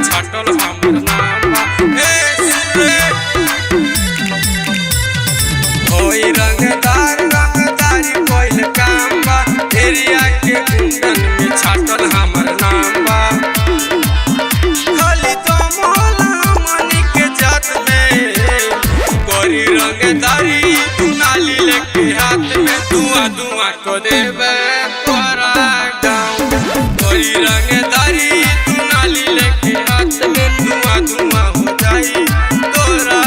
छाटल हमर नाम होई रंगदार रंगदारी कोइल काम बा एरिया के कुंडन में छाटल हमर नाम बा खाली तो मोहल्ला मनी के जात में कोरी रंगदारी दुनाली लेके हाथ में धुआं धुआं को देवे तोरा गाँव कोरी रंगदारी दुनाली लेके हाथ में धुआं धुआं हो जाई तोरा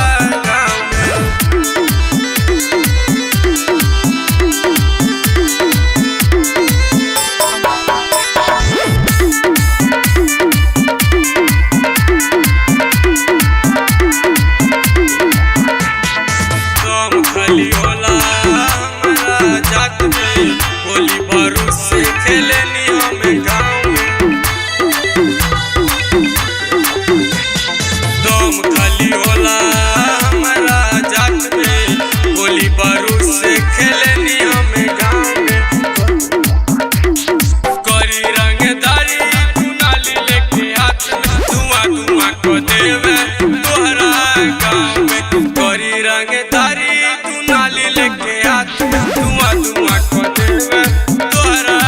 गाँव में खाली होला हमारा जात में गोली बारूद से खेले नियम गाँव में दम खाली होला हमारा जात में गोली बारूद से खेले नियम गाँव में करी रंगदारी दुनाली लेके हाथ में धुआं धुआं को देवे तोहरा गाँव में करी रंगदारी दुनाली लेके हाथ में धुआं धुआं को देवे तोहरा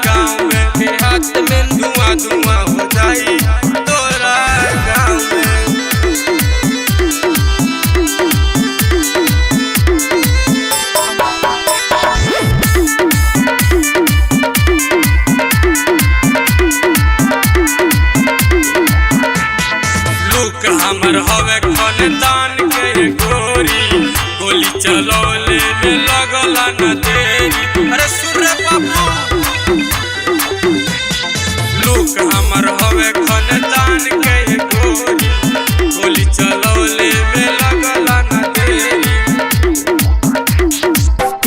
गाँव में के हाथ में धुआं धुआं हो जाई तोरा गाँव में लुक हमर हवे खानदान के गोरी गोली चलौले में लगला न देरी अरे सुन रे बाबू लुक हमर हवे खानदान के गोरी गोली चलौले में लगला न देरी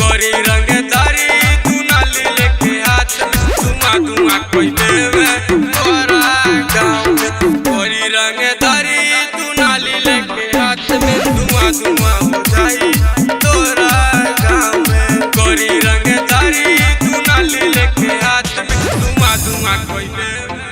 करी रंगदारी दुनाली लेके हाथ में धुआं धुआं कोई देवे तोरा गाँव में करी रंगदारी दुनाली लेके हाथ में धुआं धुआं हो जाई तोरा गाँव में करी रंगदारी दुनाली लेके हाथ में धुआं धुआं कोई देवे।